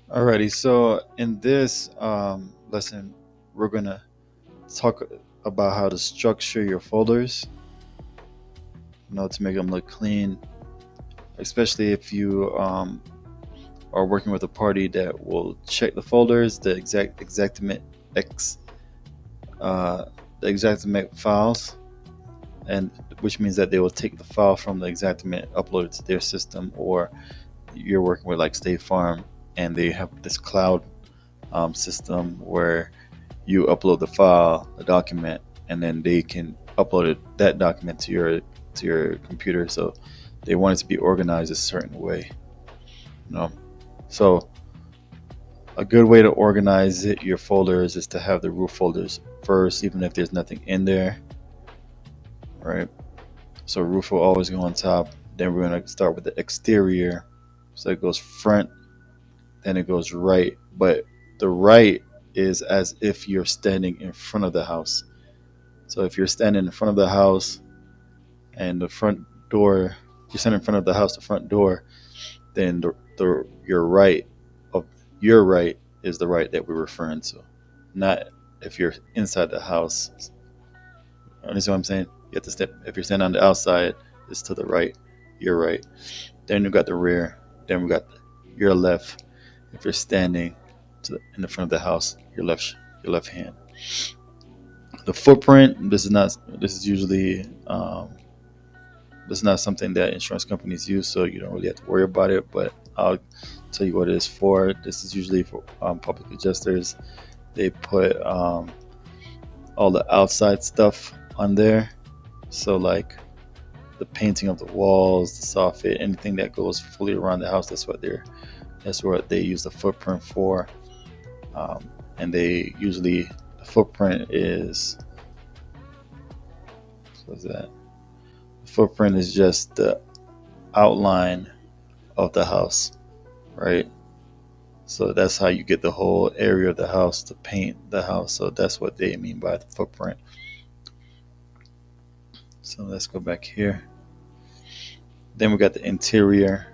Alrighty, so in this lesson, we're gonna talk about how to structure your folders, to make them look clean, especially if you are working with a party that will check the folders, Xactimate X, uh, the Xactimate files, and which means that they will take the file from the Xactimate, upload it to their system, or you're working with like State Farm, and they have this cloud system where you upload the file, the document, and then they can upload that document to your computer. So they want it to be organized a certain way. You know, so a good way to organize your folders is to have the root folders first, even if there's nothing in there, right? So roof will always go on top. Then we're gonna start with the exterior. So it goes front, then it goes right, but the right is as if you're standing in front of the house. So if you're standing in front of the house and the front door, you're standing in front of the house, the front door, then your right of your right is the right that we're referring to, not if you're inside the house. Understand what I'm saying? You have to step. If you're standing on the outside, it's to the right, your right. Then you got the rear. Then we got your left. If you're standing in the front of the house, your left hand. The footprint. This is not. This is usually It's not something that insurance companies use, so you don't really have to worry about it. But I'll tell you what it is for. This is usually for public adjusters. They put all the outside stuff on there. So like the painting of the walls, the soffit, anything that goes fully around the house. That's what they use the footprint for. And they usually the footprint is what's that? The footprint is just the outline of the house, right? So that's how you get the whole area of the house to paint the house. So that's what they mean by the footprint. So let's go back here. Then we got the interior.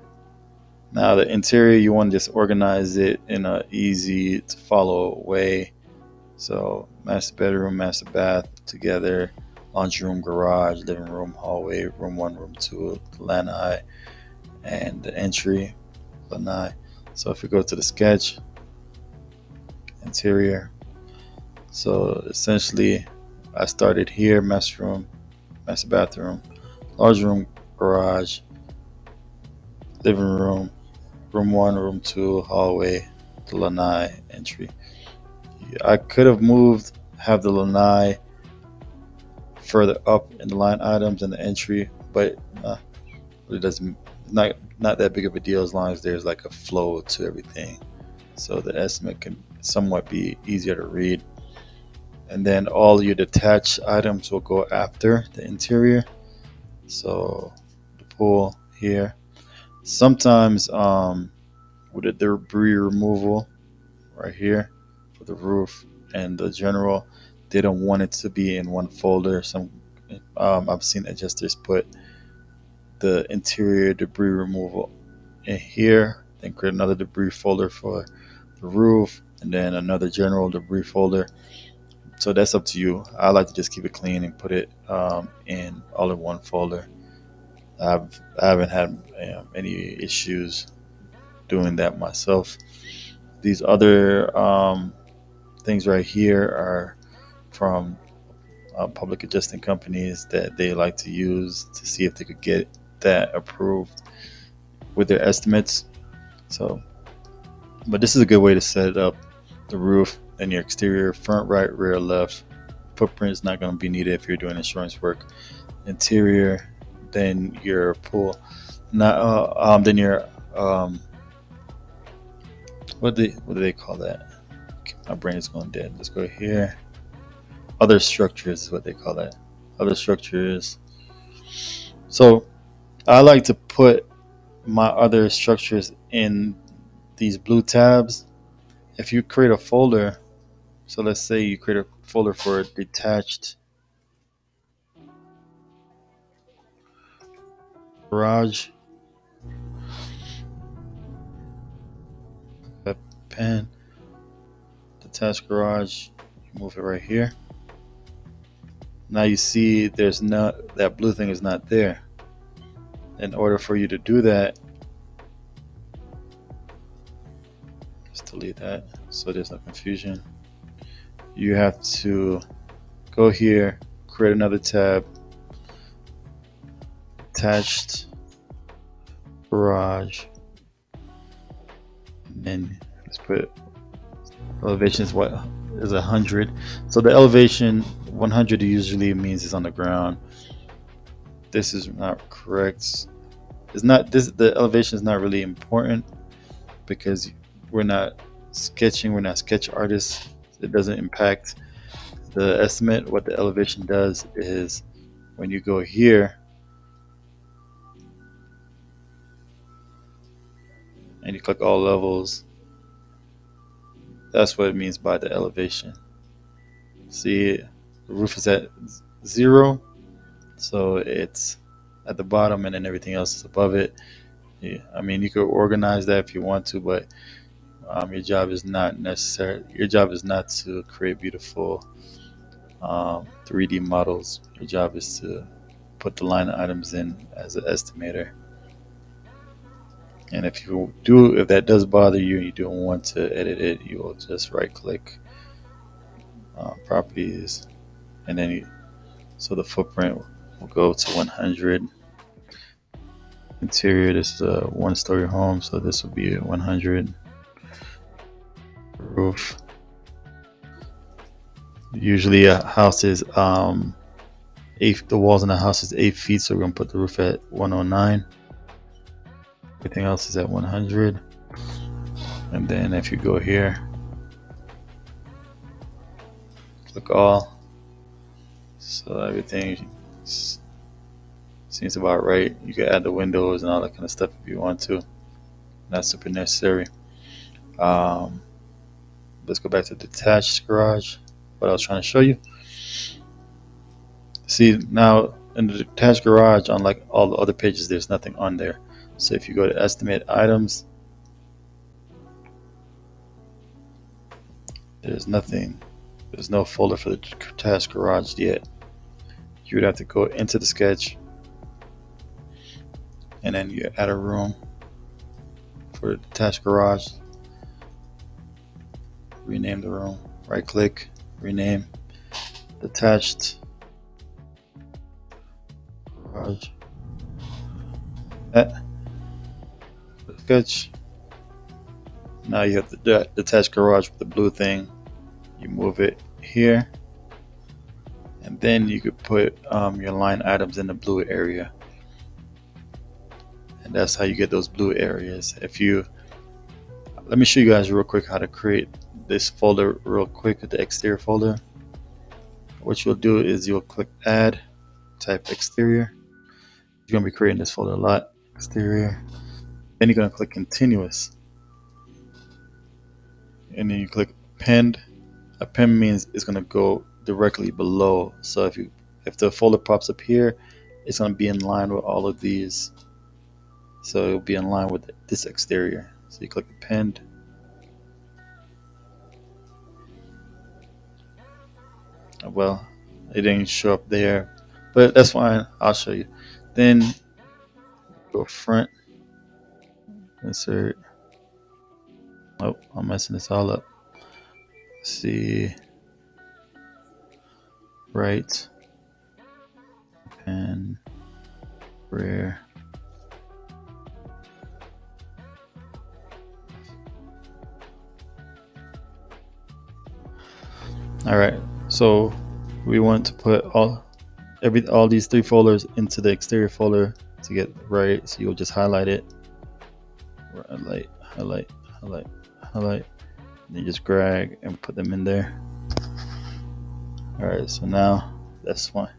Now the interior, you want to just organize it in a easy to follow way. So master bedroom, master bath together, laundry room, garage, living room, hallway, room one, room two, lanai, and the entry, lanai. So if we go to the sketch, interior, so essentially, I started here: master room, master bathroom, large room, garage, living room, room one, room two, hallway, the lanai entry. I could have moved, have the lanai further up in the line items and the entry, but it doesn't. Not that big of a deal as long as there's like a flow to everything. So the estimate can somewhat be easier to read. And then all your detached items will go after the interior. So the pool here. Sometimes with the debris removal right here for the roof and the general, they don't want it to be in one folder. I've seen adjusters put the interior debris removal in here, then create another debris folder for the roof, and then another general debris folder. So that's up to you. I like to just keep it clean and put it in all in one folder. I haven't had any issues doing that myself. These other things right here are from public adjusting companies that they like to use to see if they could get that approved with their estimates. So, but this is a good way to set it up: the roof, then your exterior, front, right, rear, left. Footprint is not going to be needed if you're doing insurance work. Interior, then your pool, not then your what do they call that? My brain is going dead. Let's go here. Other structures is what they call that. Other structures. So I like to put my other structures in these blue tabs. If you create a folder, so let's say you create a folder for detached garage, pen, detached garage, you move it right here. Now you see there's not, that blue thing is not there. In order for you to do that, just delete that so there's no confusion. You have to go here, create another tab, attached garage, and then let's put elevation is what is 100. So the elevation 100 usually means it's on the ground. This is not correct. It's not this. The elevation is not really important because we're not sketching. We're not sketch artists. It doesn't impact the estimate. What the elevation does is when you go here and you click all levels, that's what it means by the elevation. See, the roof is at 0, so it's at the bottom, and then everything else is above it. Yeah, I mean, you could organize that if you want to, but your job is not necessary. Your job is not to create beautiful 3D models. Your job is to put the line items in as an estimator. And if that does bother you and you don't want to edit it, you will just right click properties, and then so the footprint will go to 100. Interior, this is a 1-story home, so this will be 100. Roof, usually a house is the walls in the house is 8 feet, so we're gonna put the roof at 109. Everything else is at 100. And then if you go here, click all, so everything seems about right. You can add the windows and all that kind of stuff if you want to. Not super necessary. Let's go back to detached garage. What I was trying to show you. See, now in the detached garage, unlike all the other pages, there's nothing on there. So if you go to estimate items, there's nothing. There's no folder for the detached garage yet. You would have to go into the sketch, and then you add a room for the detached garage. Rename the room. Right click, rename, detached garage. Sketch. Now you have the detached garage with the blue thing. You move it here, and then you could put your line items in the blue area, and that's how you get those blue areas. Let me show you guys real quick how to create this folder real quick, the exterior folder. What you'll do is you'll click add, type exterior. You're gonna be creating this folder a lot. Exterior. Then you're gonna click continuous, and then you click append. Append means it's gonna go directly below. So if the folder pops up here, it's gonna be in line with all of these. So it'll be in line with this exterior. So you click append. Well, it didn't show up there, but that's fine. I'll show you. Then go front, insert. Oh, I'm messing this all up. Let's see, right, and rear. All right, so we want to put all these 3 folders into the exterior folder to get right. So you'll just highlight it, highlight, highlight, highlight, highlight, and you just drag and put them in there. All right, so now that's fine.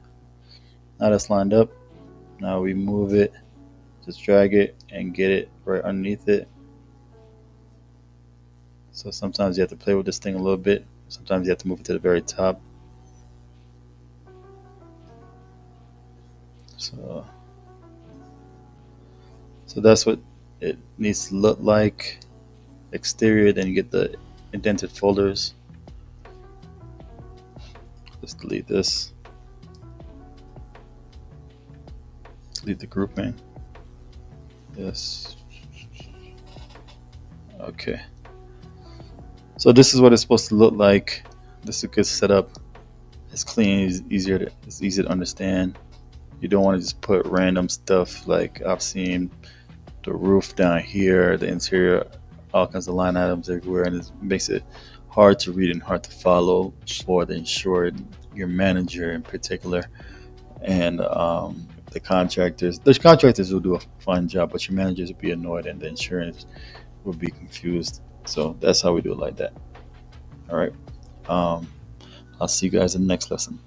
Now that's lined up. Now we move it, just drag it and get it right underneath it. So sometimes you have to play with this thing a little bit. Sometimes you have to move it to the very top. So that's what it needs to look like. exterior, then you get the indented folders. Let's delete this. Delete the grouping. Yes. Okay. So this is what it's supposed to look like. This is a good setup. It's clean. It's easy to understand. You don't want to just put random stuff like I've seen the roof down here, the interior, all kinds of line items everywhere, and it makes it hard to read and hard to follow for the insured, your manager in particular, and the contractors. The contractors will do a fine job, but your managers will be annoyed, and the insurance will be confused. So that's how we do it like that. All right. Um, I'll see you guys in the next lesson.